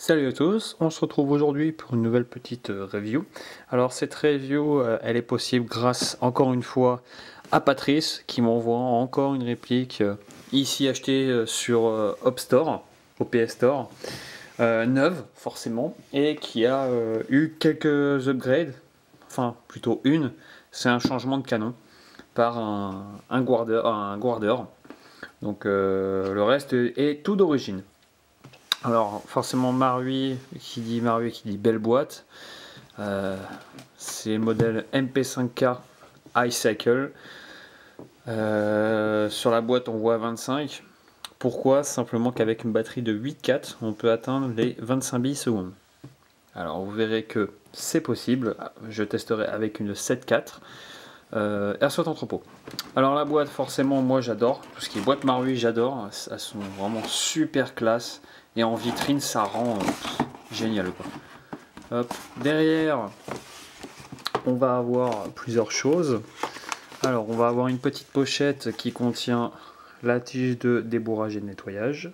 Salut à tous, on se retrouve aujourd'hui pour une nouvelle petite review. Alors cette review, elle est possible grâce encore une fois à Patrice qui m'envoie encore une réplique ici achetée sur Hop Store, au PS Store, neuve forcément, et qui a eu quelques upgrades, enfin plutôt une, c'est un changement de canon par un guarder. Donc le reste est tout d'origine. Alors forcément Marui qui dit belle boîte, c'est le modèle MP5K iCycle. Sur la boîte on voit 25. Pourquoi? Simplement qu'avec une batterie de 8,4 on peut atteindre les 25 billes secondes. Alors vous verrez que c'est possible, je testerai avec une 7,4. Airsoft Entrepôt. Alors la boîte, forcément, moi j'adore. Tout ce qui est boîte Marui, j'adore. Elles sont vraiment super classe. Et en vitrine, ça rend génial, quoi. Hop. Derrière, on va avoir plusieurs choses. Alors, on va avoir une petite pochette qui contient la tige de débourrage et de nettoyage.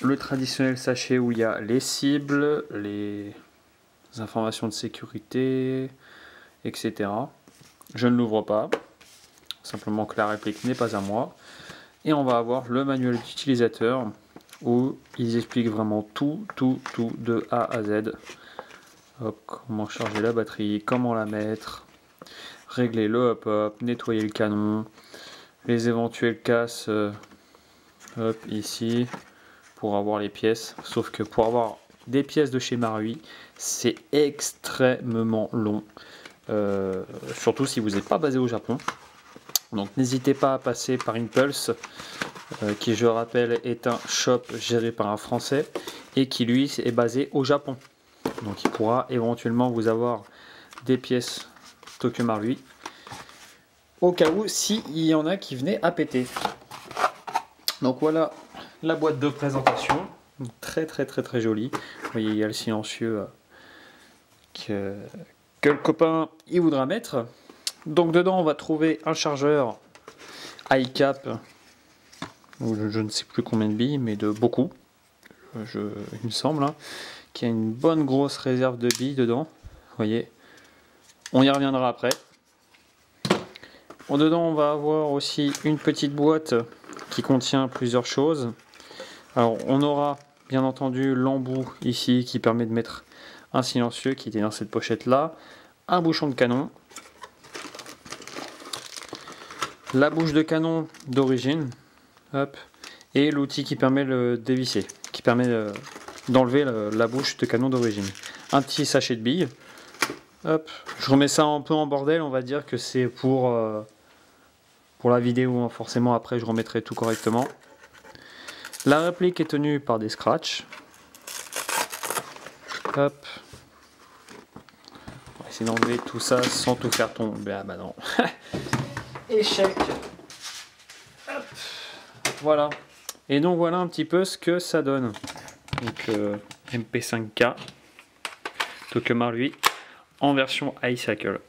Le traditionnel sachet où il y a les cibles, les informations de sécurité, etc. Je ne l'ouvre pas, simplement que la réplique n'est pas à moi. Et on va avoir le manuel d'utilisateur où ils expliquent vraiment tout de A à Z. Hop, comment charger la batterie, comment la mettre, régler le hop-hop, nettoyer le canon, les éventuelles casses hop, ici pour avoir les pièces. Sauf que pour avoir des pièces de chez Marui, c'est extrêmement long. Surtout si vous n'êtes pas basé au Japon. Donc n'hésitez pas à passer par Impulse, qui je rappelle est un shop géré par un Français et qui lui est basé au Japon. Donc il pourra éventuellement vous avoir des pièces Tokyo Marui au cas où s'il y en a qui venaient à péter. Donc voilà la boîte de présentation, très jolie. Vous voyez, il y a le silencieux que le copain il voudra mettre. Donc dedans on va trouver un chargeur iCap, je ne sais plus combien de billes, mais de beaucoup, il me semble, hein, qui a une bonne grosse réserve de billes dedans. Vous voyez, on y reviendra après. Dedans on va avoir aussi une petite boîte qui contient plusieurs choses. Alors on aura bien entendu l'embout ici qui permet de mettre un silencieux qui était dans cette pochette là, un bouchon de canon, la bouche de canon d'origine, hop, et l'outil qui permet le dévisser, qui permet d'enlever la bouche de canon d'origine. Un petit sachet de billes, hop, je remets ça un peu en bordel, on va dire que c'est pour la vidéo, hein. Forcément après je remettrai tout correctement. La réplique est tenue par des scratchs, hop, on va essayer d'enlever tout ça sans tout faire tomber. Ah bah non. Échec. Hop. Voilà. Et donc voilà un petit peu ce que ça donne. Donc MP5K Tokyo Marui en version iCycle.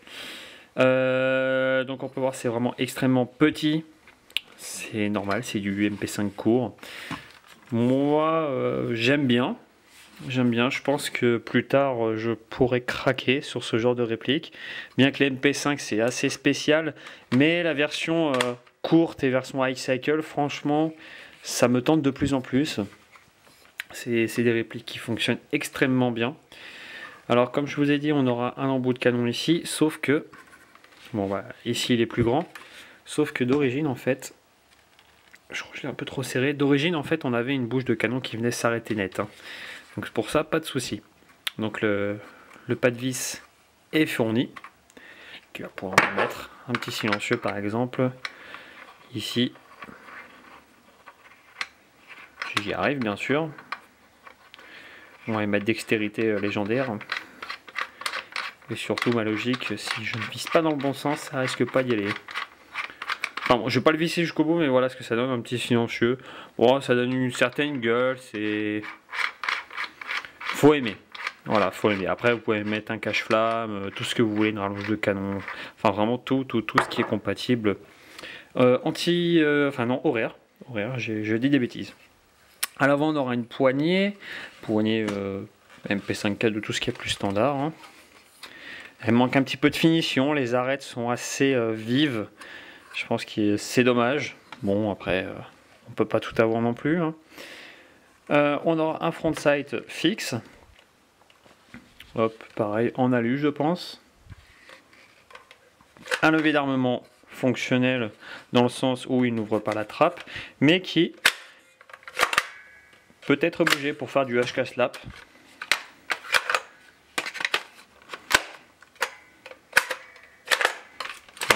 Donc on peut voir c'est vraiment extrêmement petit. C'est normal, c'est du MP5 court. Moi j'aime bien. Je pense que plus tard je pourrais craquer sur ce genre de réplique. Bien que les MP5 c'est assez spécial, mais la version courte et version iCycle, franchement, ça me tente de plus en plus. C'est des répliques qui fonctionnent extrêmement bien. Alors comme je vous ai dit, on aura un embout de canon ici, sauf que, bon voilà, ici il est plus grand, sauf que d'origine en fait, je crois que je l'ai un peu trop serré, d'origine en fait on avait une bouche de canon qui venait s'arrêter net. Hein. Donc pour ça, pas de souci. Donc le pas de vis est fourni. Tu vas pouvoir mettre un petit silencieux par exemple ici. J'y arrive bien sûr. On va y mettre dextérité légendaire. Et surtout ma logique, si je ne visse pas dans le bon sens, ça risque pas d'y aller. Enfin bon, je vais pas le visser jusqu'au bout, mais voilà ce que ça donne, un petit silencieux. Bon, ça donne une certaine gueule, c'est... Faut aimer. Voilà, faut aimer. Après, vous pouvez mettre un cache-flamme, tout ce que vous voulez, une rallonge de canon, enfin vraiment tout ce qui est compatible. Enfin non, horaire, je dis des bêtises. À l'avant, on aura une poignée MP5K de tout ce qui est plus standard. Hein. Elle manque un petit peu de finition, les arêtes sont assez vives. Je pense que c'est dommage. Bon, après, on peut pas tout avoir non plus. Hein. On aura un front sight fixe. Hop, pareil, en alu, je pense. Un levier d'armement fonctionnel dans le sens où il n'ouvre pas la trappe, mais qui peut être bougé pour faire du HK slap.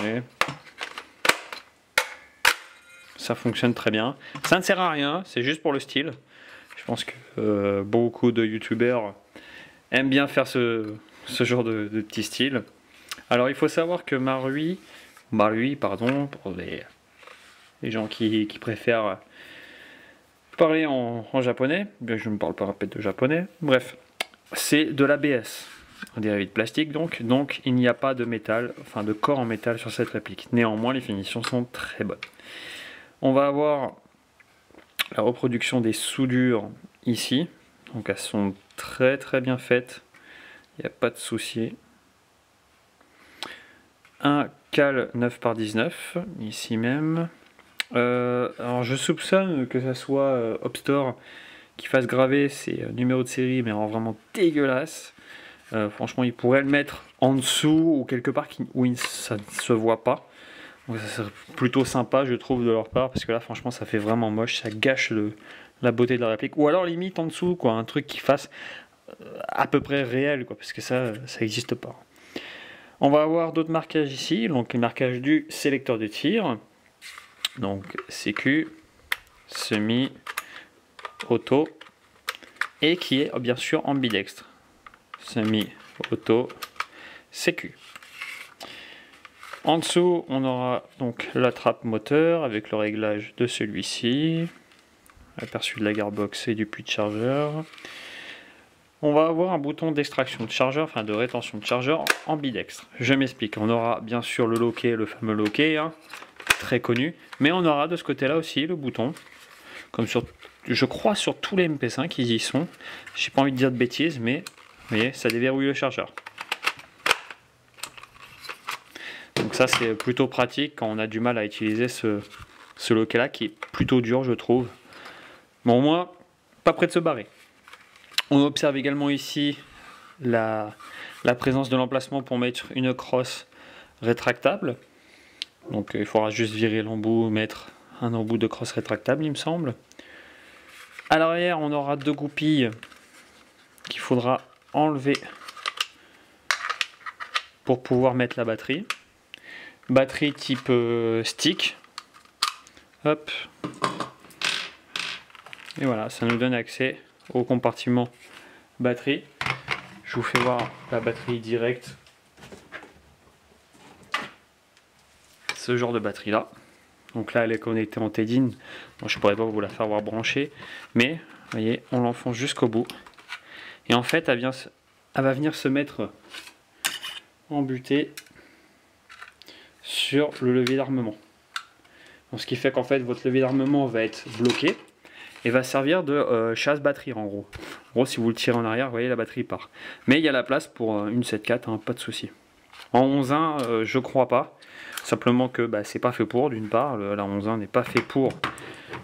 Et ça fonctionne très bien. Ça ne sert à rien, c'est juste pour le style. Je pense que beaucoup de youtubeurs aiment bien faire ce genre de petit style. Alors il faut savoir que Marui, pardon, pour les gens qui préfèrent parler en japonais, bien je ne parle pas de japonais, bref, c'est de l'ABS, un dérivé de plastique donc il n'y a pas de métal, enfin de corps en métal sur cette réplique. Néanmoins les finitions sont très bonnes. On va avoir la reproduction des soudures ici, donc elles sont très bien faites, il n'y a pas de souci. Un cal 9x19 ici même. Alors je soupçonne que ça soit Opstore qui fasse graver ses numéros de série, mais alors vraiment dégueulasse. Franchement, il pourrait le mettre en dessous ou quelque part où ça ne se voit pas. Donc ça serait plutôt sympa, je trouve, de leur part, parce que là, franchement, ça fait vraiment moche, ça gâche la beauté de la réplique. Ou alors limite en dessous, quoi, un truc qui fasse à peu près réel, quoi, parce que ça n'existe pas. On va avoir d'autres marquages ici, donc les marquages du sélecteur de tir. Donc CQ, semi, auto, et qui est bien sûr ambidextre. Semi, auto, CQ. En dessous, on aura donc la trappe moteur avec le réglage de celui-ci, aperçu de la gearbox et du puits de chargeur. On va avoir un bouton d'extraction de chargeur, enfin de rétention de chargeur ambidextre. Je m'explique, on aura bien sûr le loquet, le fameux loquet, hein, très connu, mais on aura de ce côté-là aussi le bouton, comme sur, je crois sur tous les MP5 ils y sont. J'ai pas envie de dire de bêtises, mais vous voyez, ça déverrouille le chargeur. Donc ça c'est plutôt pratique quand on a du mal à utiliser ce loquet-là qui est plutôt dur, je trouve. Bon, au moins, pas près de se barrer. On observe également ici la présence de l'emplacement pour mettre une crosse rétractable. Donc il faudra juste virer l'embout, mettre un embout de crosse rétractable, il me semble. À l'arrière, on aura deux goupilles qu'il faudra enlever pour pouvoir mettre la batterie. Batterie type stick. Hop. Et voilà, ça nous donne accès au compartiment batterie. Je vous fais voir la batterie directe. Ce genre de batterie là. Donc là elle est connectée en TEDIN. Bon, je pourrais pas vous la faire voir brancher. Mais vous voyez, on l'enfonce jusqu'au bout. Et en fait elle va venir se mettre embutée sur le levier d'armement. Ce qui fait qu'en fait votre levier d'armement va être bloqué et va servir de chasse batterie en gros. En gros, si vous le tirez en arrière, vous voyez la batterie part. Mais il y a la place pour une 7.4, hein, pas de souci. En 11.1, je crois pas. Simplement que c'est pas fait pour, d'une part. La 11.1 n'est pas fait pour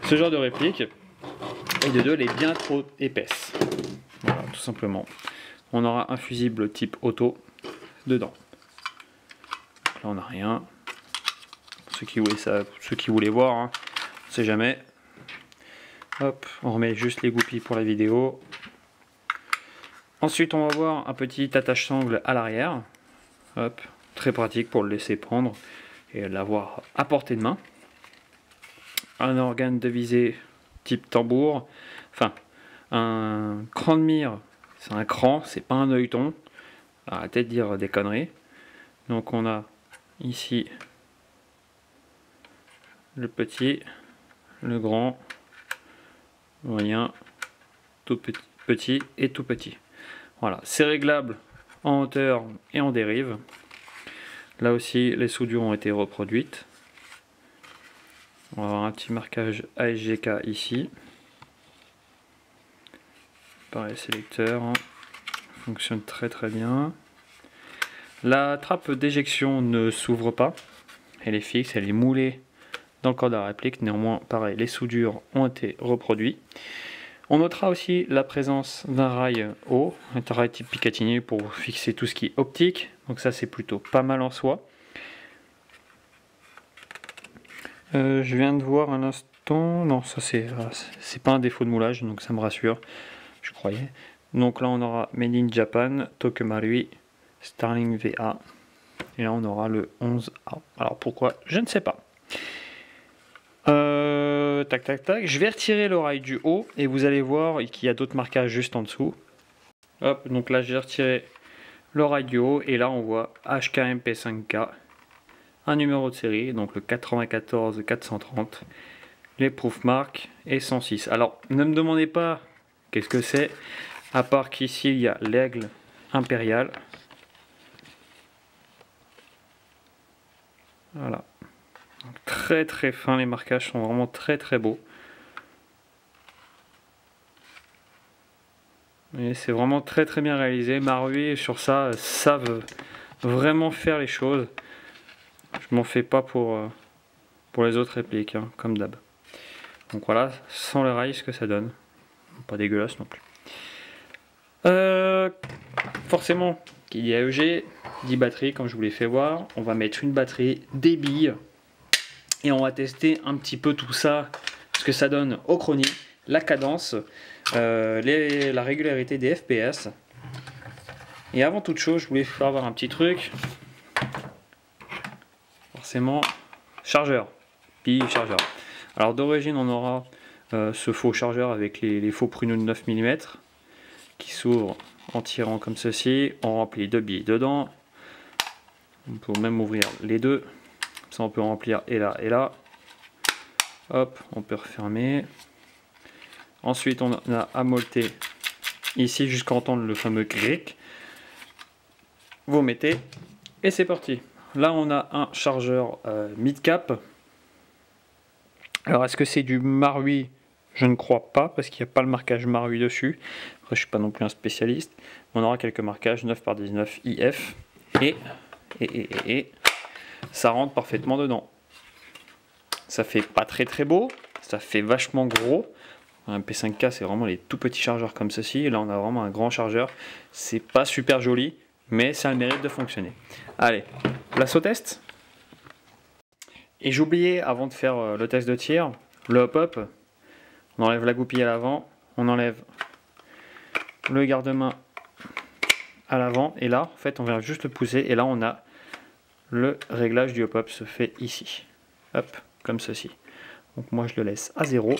ce genre de réplique. Et de deux, elle est bien trop épaisse. Voilà, tout simplement. On aura un fusible type auto dedans. Donc là, on n'a rien. Ceux qui voulaient voir, hein, on sait jamais. Hop, on remet juste les goupilles pour la vidéo. Ensuite, on va voir un petit attache-sangle à l'arrière. Hop, très pratique pour le laisser prendre et l'avoir à portée de main. Un organe de visée type tambour. Enfin, un cran de mire. C'est un cran, c'est pas un œilleton. Arrêtez de dire des conneries. Donc on a ici le petit, le grand, moyen, tout petit et tout petit. Voilà, c'est réglable en hauteur et en dérive. Là aussi, les soudures ont été reproduites. On va avoir un petit marquage ASGK ici. Pareil, sélecteur, hein. Fonctionne très très bien. La trappe d'éjection ne s'ouvre pas. Elle est fixe, elle est moulée dans le corps de la réplique. Néanmoins, pareil, les soudures ont été reproduites. On notera aussi la présence d'un rail haut, un rail type Picatinny pour fixer tout ce qui est optique. Donc ça, c'est plutôt pas mal en soi. Je viens de voir un instant, non, ça c'est pas un défaut de moulage, donc ça me rassure, je croyais. Donc là, on aura Made in Japan, Tokumarui, Starling VA. Et là, on aura le 11A. Alors pourquoi? Je ne sais pas. Tac, tac, tac. Je vais retirer le rail du haut et vous allez voir qu'il y a d'autres marquages juste en dessous. Hop, donc là, j'ai retiré le rail du haut et là, on voit HKMP5K, un numéro de série, donc le 94 430, les proof marks et 106. Alors, ne me demandez pas qu'est-ce que c'est, à part qu'ici, il y a l'aigle impérial. Voilà. Donc, très très fin, les marquages sont vraiment très très beaux. Et c'est vraiment très très bien réalisé. Marui sur ça savent vraiment faire les choses. Je m'en fais pas pour les autres répliques, hein, comme d'hab. Donc voilà, sans le rail, ce que ça donne. Pas dégueulasse non plus. Forcément, qu'il y a EG, 10 batteries, comme je vous l'ai fait voir. On va mettre une batterie, des billes. Et on va tester un petit peu tout ça, ce que ça donne au chronie, la cadence, la régularité des FPS. Et avant toute chose, je voulais faire voir un petit truc. Forcément, chargeur, pile chargeur. Alors d'origine, on aura ce faux chargeur avec les faux pruneaux de 9 mm qui s'ouvrent en tirant comme ceci. On remplit 2 billes dedans. On peut même ouvrir les deux. Ça, on peut remplir et là et là. Hop, on peut refermer. Ensuite, on a à molleter ici jusqu'à entendre le fameux cric. Vous mettez et c'est parti. Là, on a un chargeur mid-cap. Alors, est-ce que c'est du Marui? Je ne crois pas parce qu'il n'y a pas le marquage Marui dessus. Après, je ne suis pas non plus un spécialiste. On aura quelques marquages 9x19 IF et ça rentre parfaitement dedans. Ça fait pas très très beau, ça fait vachement gros. Un P5K, c'est vraiment les tout petits chargeurs comme ceci. Et là, on a vraiment un grand chargeur. C'est pas super joli, mais ça a le mérite de fonctionner. Allez, place au test. Et j'ai oublié, avant de faire le test de tir, le hop-up. On enlève la goupille à l'avant, on enlève le garde-main à l'avant. Et là, en fait, on vient juste le pousser. Et là, on a le réglage du hop-up se fait ici. Hop, comme ceci. Donc moi, je le laisse à 0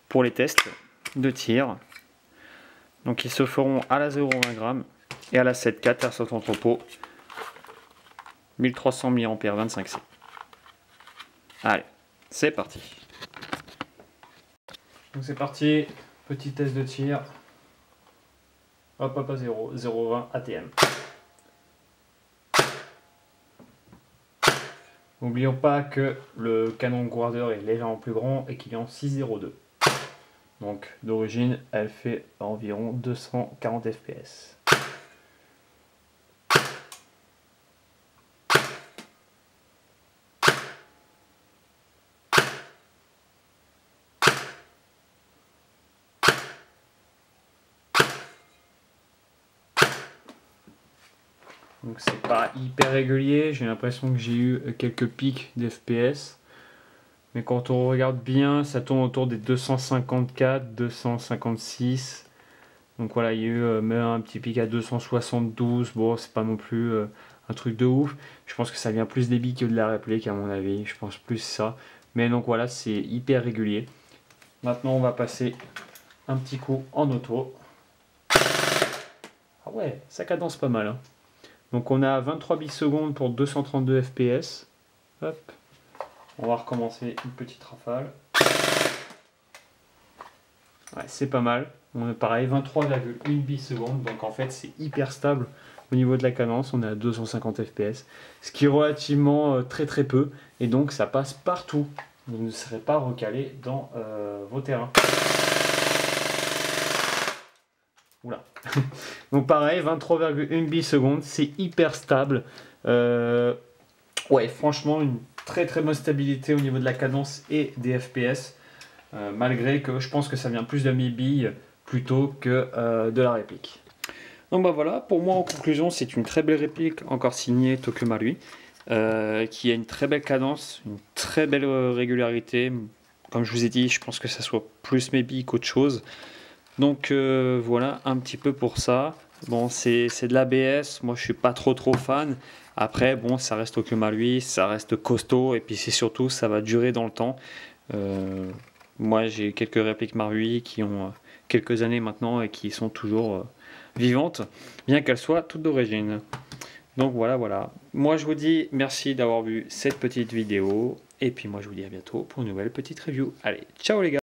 pour les tests de tir. Donc ils se feront à la 0,20 g et à la 7,4 à cet entrepôt. 1300 mAh 25C. Allez, c'est parti. Donc c'est parti, petit test de tir. Hop hop à 0, 0,20 ATM. N'oublions pas que le canon Guarder est légèrement plus grand et qu'il est en 6,02. Donc d'origine, elle fait environ 240 fps. Donc c'est pas hyper régulier, j'ai l'impression que j'ai eu quelques pics d'FPS. Mais quand on regarde bien, ça tourne autour des 254, 256. Donc voilà, il y a eu même un petit pic à 272. Bon, c'est pas non plus un truc de ouf. Je pense que ça vient plus des billes que de la réplique à mon avis. Je pense plus ça. Mais donc voilà, c'est hyper régulier. Maintenant, on va passer un petit coup en auto. Ah ouais, ça cadence pas mal, hein. Donc on a 23 billes secondes pour 232 fps. Hop. On va recommencer une petite rafale. Ouais, c'est pas mal. On a pareil 23,1 billes secondes. Donc en fait c'est hyper stable au niveau de la cadence. On est à 250 fps. Ce qui est relativement très très peu. Et donc ça passe partout. Vous ne serez pas recalé dans vos terrains. Oula. Donc pareil, 23,1 millisecondes, c'est hyper stable. Ouais, franchement, une très bonne stabilité au niveau de la cadence et des FPS. Malgré que je pense que ça vient plus de mes billes plutôt que de la réplique. Donc bah voilà, pour moi en conclusion, c'est une très belle réplique, encore signée Tokyo Marui, qui a une très belle cadence, une très belle régularité. Comme je vous ai dit, je pense que ça soit plus mes billes qu'autre chose. Donc voilà un petit peu pour ça. Bon, c'est de l'ABS, moi je suis pas trop fan. Après, bon, ça reste Tokyo Marui, ça reste costaud, et puis c'est surtout, ça va durer dans le temps. Moi j'ai quelques répliques Marui qui ont quelques années maintenant et qui sont toujours vivantes, bien qu'elles soient toutes d'origine. Donc voilà. Moi je vous dis merci d'avoir vu cette petite vidéo, et puis moi je vous dis à bientôt pour une nouvelle petite review. Allez, ciao les gars!